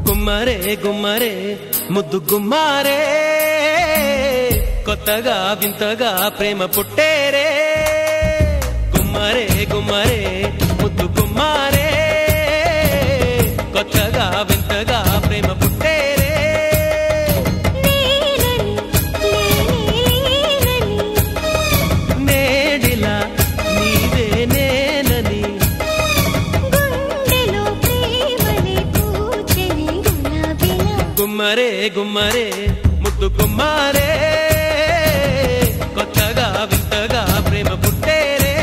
గుమ్మరే గుమ్మరే ముద్దు గుమ్మారే కొత్తగా వింతగా ప్రేమ పుట్టేరే గుమ్మరే గుమ్మరే ముద్దు గుమ్మారే కొత్తగా వింతగా ప్రేమ పుట్టేరే నేడిలా నీవే నేనని గుమ్మరే గుమ్మరే ముద్దు గుమ్మారే కొత్తగా వింతగా ప్రేమ పుట్టేరే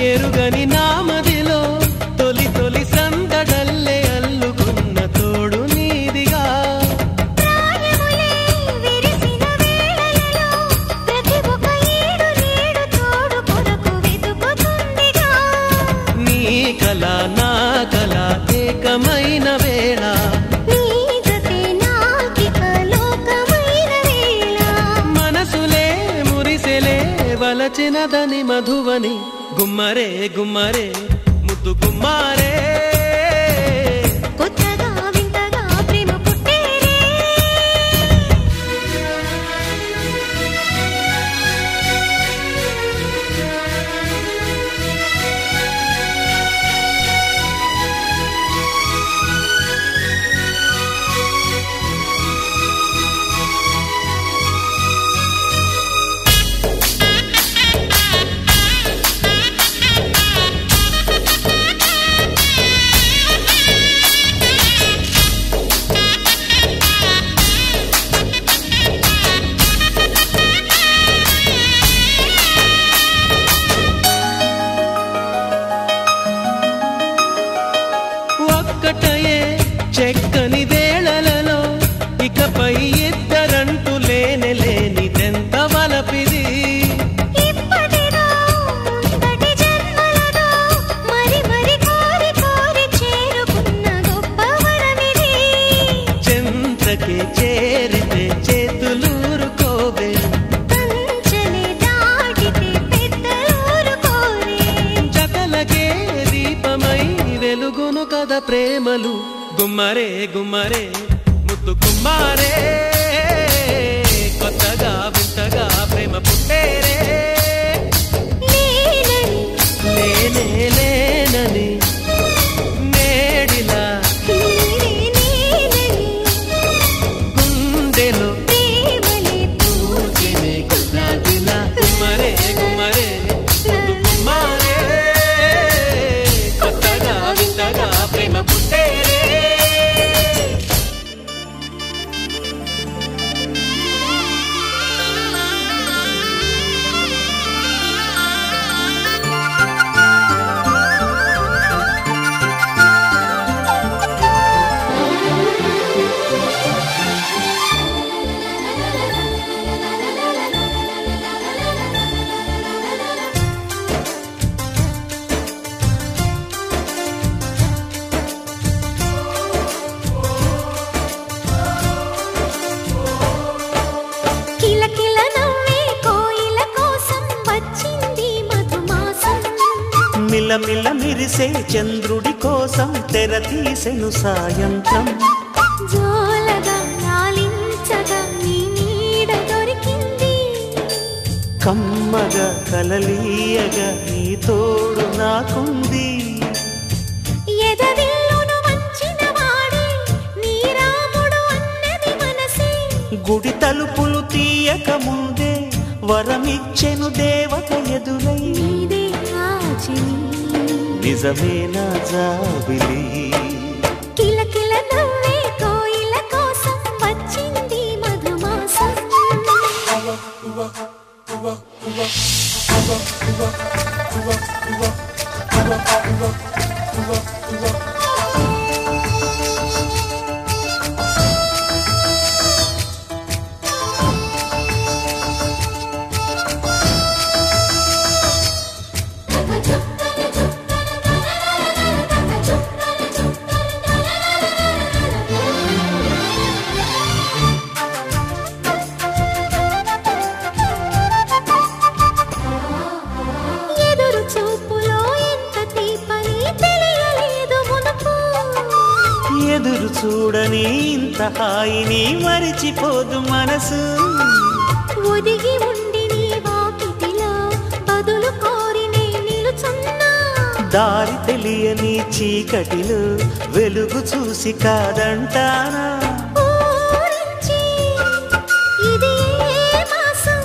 ఎరుగని నామదిలో తొలి తొలి సందడల్లే అల్లుకున్న తోడు నీదిగా నీ కల నా కల ఏకమైన వేళ మనసులే మురిసెలే వలచినదని మధువని గుమ్మరే గుమ్మరే ముద్దు గుమ్మారే కొత్తగా వింతగా ప్రేమ పుట్టేరే ఒక్కటయే చెక్కని వేళలలో ఇకపై ఇద్దరంటూ లేని లేనిదెంత వలపిది చెంతకే చేరితే చేతులూరుకోవే జతలకే దీపమై వెలుగును కదా ప్రేమలు గుమ్మరే గుమ్మరే ముద్దు గుమ్మారే కొత్తగా వింతగా ప్రేమ పుట్టేరే లేనే లేనని నేడిలా గుండెలో పూర్తినే గులాబీలా గుమ్మరే గుమ్మరే ముద్దు గుమ్మారే కొత్తగా వింతగా ప్రేమ పుట్టేరే మిలమిల మిరిసే చంద్రుడి కోసం తెర తీసెను సాయంత్రం జోలగా లాలించగా నీ నీడ దొరికింది కమ్మగా కలలీయగా నీ తోడు నాకుంది ఎదవిల్లును వంచిన వాడే నీ రాముడు అన్నది మనసే గుడి తలుపులు తీ తీయక ముందే వరమిచ్చెను దేవత ఎదురై నీదే ఆచని నిజమేనా జాబిలి కిలకిల నవ్వే కోయిల కోసం వచ్చింది మధుమాసం ఎదురు చూపులో ఎంత తీపని తెలియలేదు మునుపు ఎదురు చూడని ఇంత హాయిని మరిచిపోదు మనసు ఒదిగి ఉండి నీ వాకిటిలో బదులు కోరి నే నిలుచున్నా దారి తెలియని చీకటిలో వెలుగు చూసి కాదంటానా ఊరించి ఇది ఏ మాసం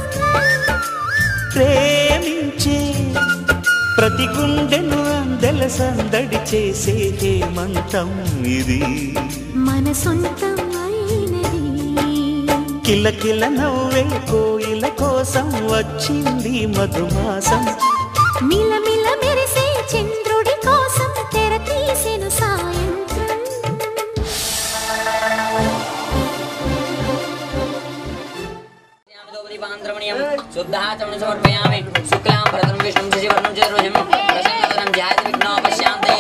ప్రేమించే ప్రతి గుండెను అందెల సందడి చేసే హేమంతం ఇది మన సొంతం అయినది కిలకిల నవ్వే కోయిల కోసం వచ్చింది మధుమాసం మిలమిల మెరిసే చంద్రుడి కోసం తెర తీసెను సాయంత్రం शुद्धाचमन समर्पयामि शुक्लां भरतं विष्णुं शशिवर्णं चतुर्भुजं प्रसन्नवदनं ध्यायति विघ्नोपशान्तये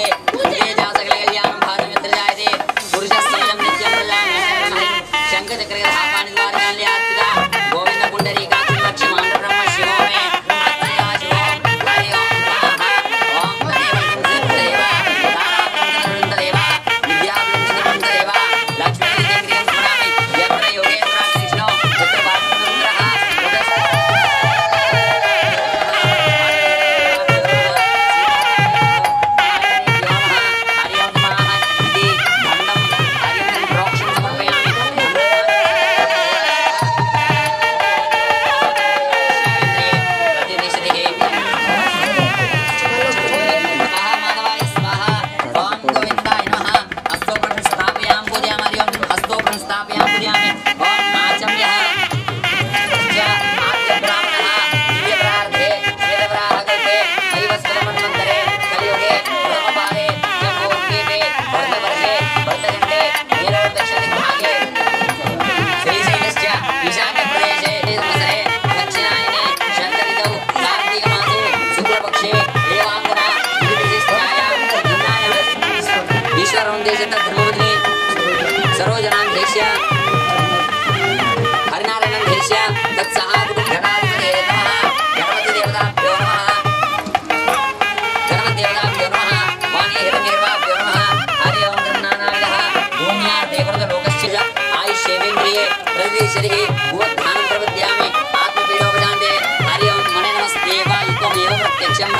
ये जा सकलकल्याणं भारतमित्र जायते पुरुषस्तमनं नित्यं प्रजानां शङ्खचक्रगदापाणिद्वारकाल्यात्पिता गोविन्द पुण्डरीकाक्षं लक्ष्यमान् ब्रह्म शिवो मे अत्रया शिवो हरि ओं स्वाहा ओं तदेव सिद्धदेव तारावृन्ददेव विद्यावृन्ददेव लक्ष्मीदेवीं स्मरामि यत्र योगेन्द्र कृष्णो यत्र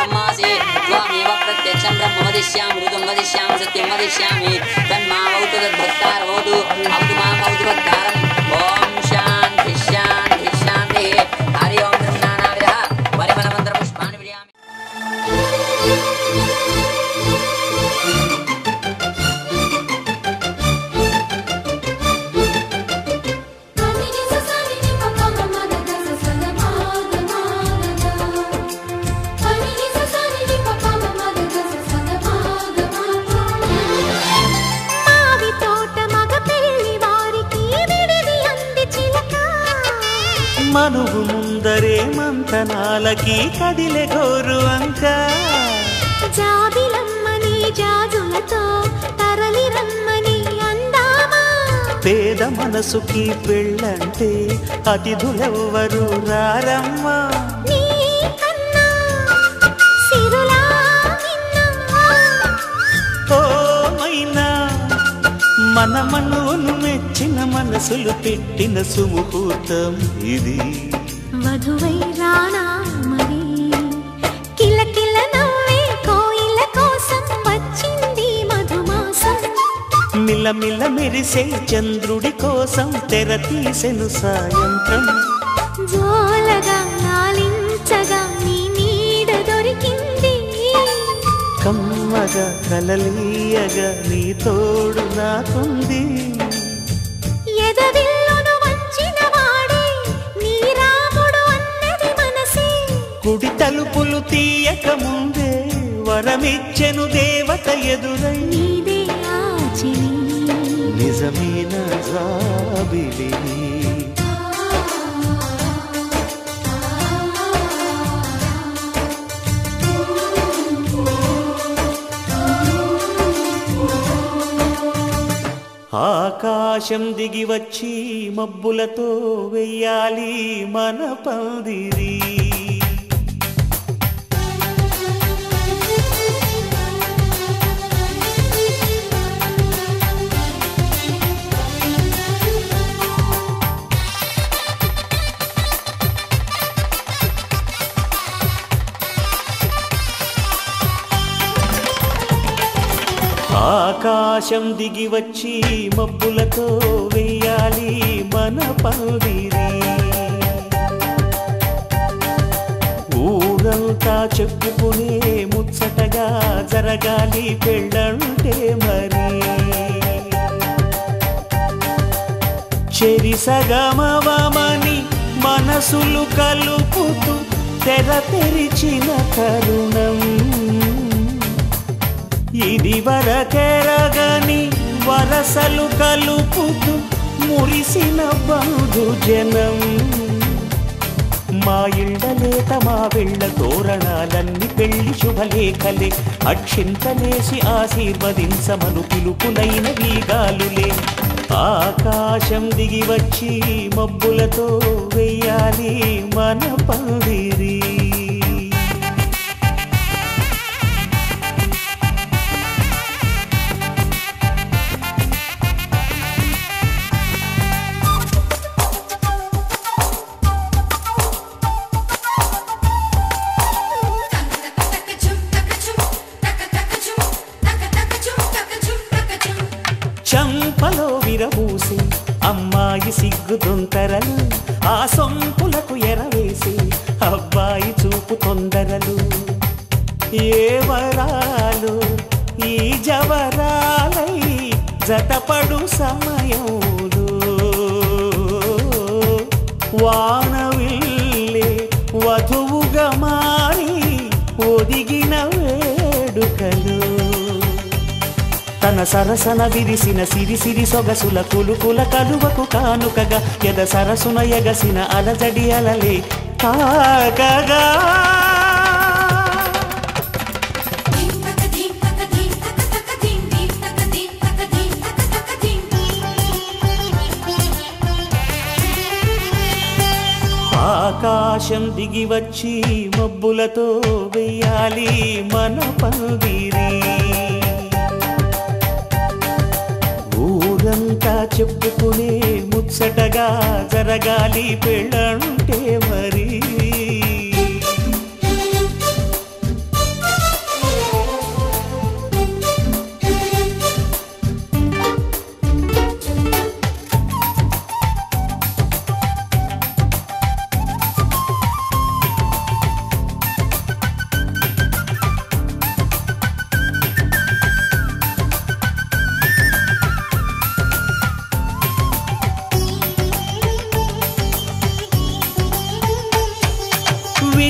वासुदेवः प्रत्यक्षं ब्रह्म वदिष्यामि ऋतुं वदिष्यामि सत्यं वदिष्यामि तन्मावतु तद्भक्तारवतु अवतु मामवतु भक्तारम् ॐ शान्ति शान्ति शान्तिः हरि ओं नानाविधः परिमलमन्त्रपुष्पाणि विजयामि మనువు ముందరే మంతనాలకి కదిలే గోరు అంక జాబిలమ్మని జాజులతో తరలి రమ్మని అందామా పేద మనసుకి పెళ్ళంటే అతిథులెవ్వరు రారమ్మా నీ కన్నా సిరులా నిన్నా ఓ మైనా మన మనువును మెచ్చిన మనసులు పెట్టిన సుముహూర్తం ఇది వధువై రానా మరి కిలకిల నవ్వే కోయిల కోసం వచ్చింది మధుమాసం మిలమిల మెరిసే చంద్రుడి కోసం తెర తీసెను సాయంత్రం జోలగా లాలించగా నీ నీడ దొరికింది కమ్మగా కలలీయగా నీ తోడు నాకుంది ఎదవిల్లును వంచిన వాడే నీ రాముడు అన్నది మనసే కుడి తలుపులు తీయక ముందే వరమిచ్చెను దేవత ఎదురై నీదే ఆచిని నిజమైన జాబిలి ఆకాశం దిగి వచ్చి మబ్బులతో వెయ్యాలి మన పందిరి ఆకాశం దిగి వచ్చి మబ్బులతో వెయ్యాలి మన పందిరి ఊరంతా చెప్పుకునే ముచ్చటగా జరగాలి పెళ్ళంటే మరి చెరిసగమవమని మనసులు కలుపుతూ తెర తెరిచిన తరుణం ఇది వరకెరగని వరసలు కలుపుతూ మురిసిన బంధుజనం మా ఇళ్ళలేత మా వెళ్ళ తోరణాలన్నీ పెళ్లి శుభలేఖలే అక్షింతలేసి ఆశీర్వదించమను పిలుపునైన వీగాలులే ఆకాశం దిగి వచ్చి మబ్బులతో వెయ్యాలి మన పందిరి చంపలో విరబూసి అమ్మాయి సిగ్గుదొంతరలు ఆ సొంపులకు ఎరవేసి అబ్బాయి చూపు తొందరలు ఏ వరాలు ఈ జవరాలై జతపడు సమయంలో వానవిల్లే వధువుగా మారి ఒదిగిన వేడుకలు తన సరసన విరిసిన సిరిసిరి సొగసుల కులుకుల కలువకు కానుకగా ఎద సరసున ఎగసిన అలజడి అలలే తాకగా ఆకాశం దిగి వచ్చి మబ్బులతో వెయ్యాలి మన పందిరి ఊరంతా చెప్పుకునే ముచ్చటగా జరగాలి పెళ్ళంటే మరి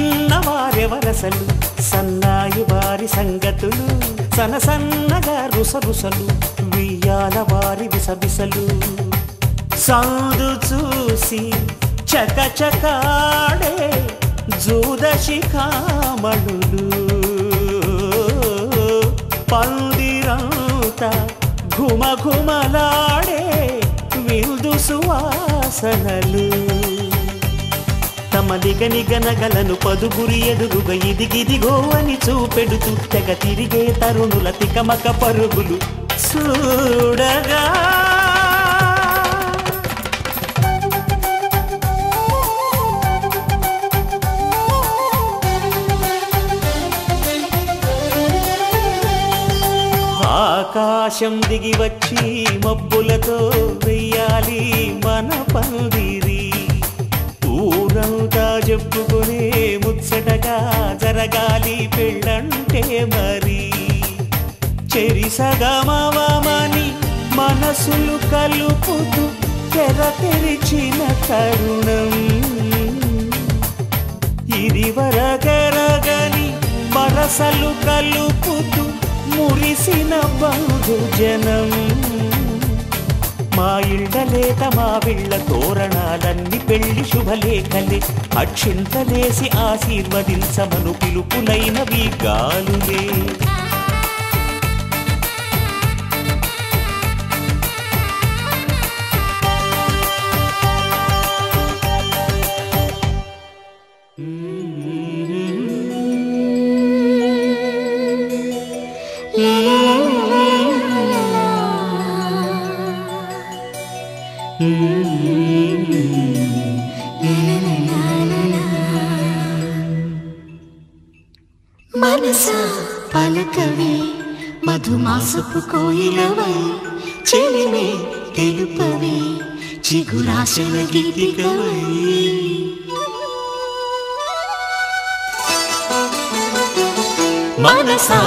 విన్నవారెవరసలు సన్నాయి వారి సంగతులు సనసన్నగా రుసరుసలు వియ్యాల వారి విసబిసలు సందు చూసి చకచకాడే జూదశిఖామణులు పందిరంతా ఘుమఘుమలాడే విందు సువాసనలు తమ నిగనిగనగలను పదుగురి ఎదురుగా ఇదిగిదిగో అని చూపెడుతూ తెగ తిరిగే తరుణుల తికమక పరుగులు చూడగా ఆకాశం దిగి వచ్చి మబ్బులతో వెయ్యాలి మన పందిరి ఊరంతా చెప్పుకునే ముచ్చటగా జరగాలి పెళ్ళంటే మరి చెరిసగమవమని మనసులు కలుపుతూ తెర తెరిచిన తరుణం ఇది వరగరగని వరసలు కలుపుతూ మురిసిన బంధుజనం మా ఇళ్ళలేత మా విళ్ళ తోరణాలన్నీ పెళ్లి శుభలేఖలే అక్షింతలేసి ఆశీర్వదించమను పిలుపులైనవి గాలులే మనసా పలకవే మధుమాసపు కోయిలవై చెలిమే తెలుపవే చిగురాశల గీతికవై మనసా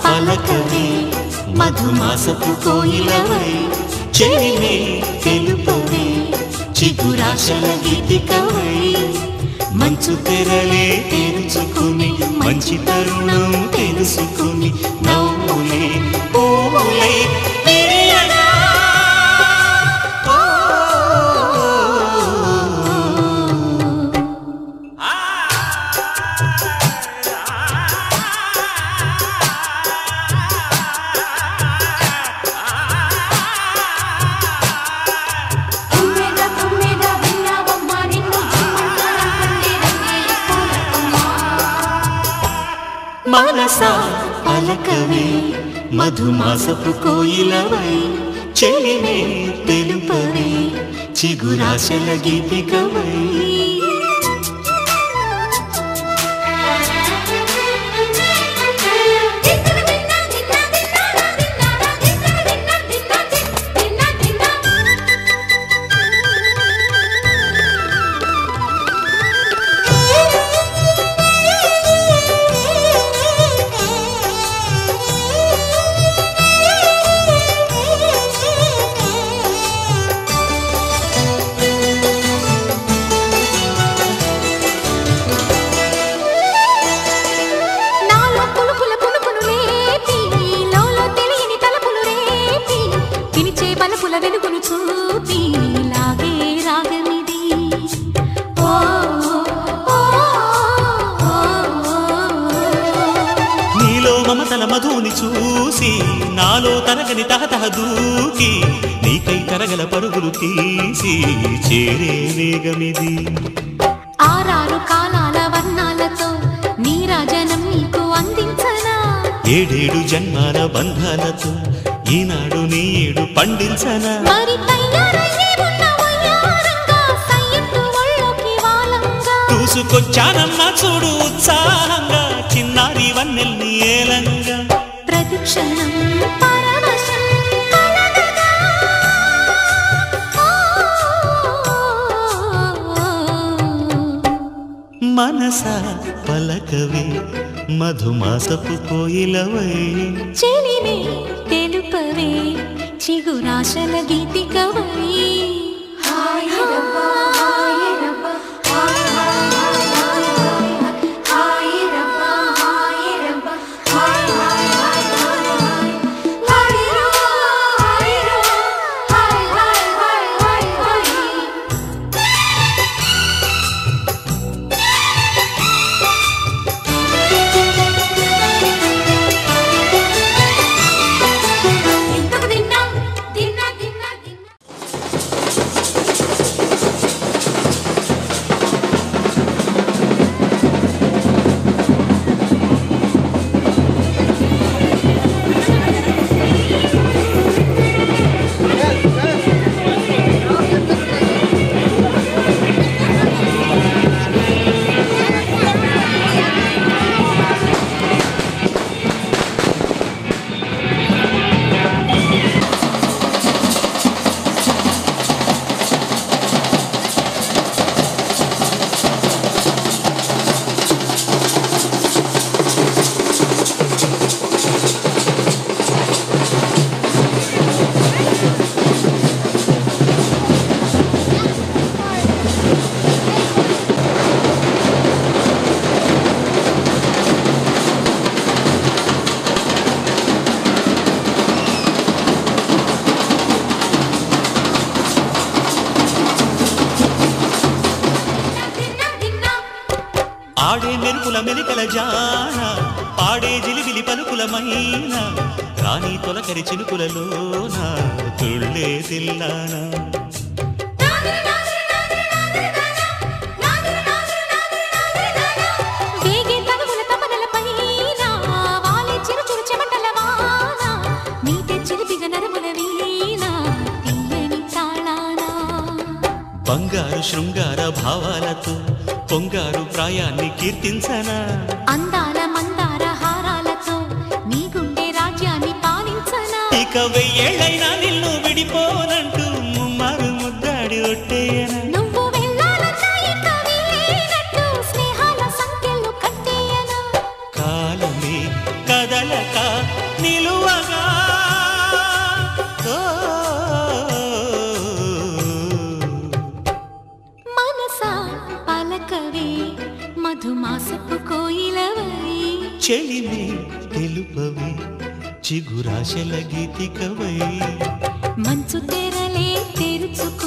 పలకవే మధుమాసపు కోయిలవై చెలిమే తెలుపవే చిగురాశల గీతికవై మంచు తెరలే తెరుచుకుని మంచి తరుణం తెలుసుకుని నవ్వులే పూలే విరియగా మనసా పలకవే మధుమాసపు కోయిలవై చెలిమే తెలుపవే చిగురాశల గీతికవై మధుని చూసి నాలో తరగని తహతహ దూకి నీకై తరగల పరుగులు తీసి చేరే వేగమిది ఆరారు కాలాల వర్ణాలతో నీరాజనం నీకు అందించనా ఏడేడు జన్మాల బంధాలతో ఈనాడు నీడు పండించనా మరి చూసుకొచ్చానమ్మా చూడు ఉత్సాహంగా చిన్నారి వన్నెల్ని ఏలంగా ప్రతిక్షణం పరవశం కలగగా మనసా పలకవే మధుమాసపు కోయిలవై చెలిమే తెలుపవే చిగురాశల గీతికవై మెలికల జాణ పాడే జిలిబిలి పలుకులమైన రాణి తొలకరి చినుకులలోన తుళ్ళే తిల్లానా వేగే తనువుల తమనల పైన వాలే చిరుచురు చెమటల వాన నీటే చిలిపిగ నరముల వీణ తీయని తాళానా బంగారు శృంగార భావాలతో పొంగారు ప్రాయాన్ని కీర్తించనా అందాల మందార హారాలతో నీ గుండె రాజ్యాన్ని పాలించనా ఇక వెయ్యేళ్ళైనా నిన్ను విడిపోనంటూ ముమ్మారు ముద్దాడి ఒట్టేయనా నువ్వు వెళ్ళాలన్నా ఇక వీలేనట్టు స్నేహాల సంఖ్యలు కట్టేయనా కాలమే కదలక నిలువగా మనసా పలకవే మధుమాసపు కోయిలవై చెలిమే తెలుపవే చిగురాశల గీతికవై మంచు తెరలే తెరుచుకో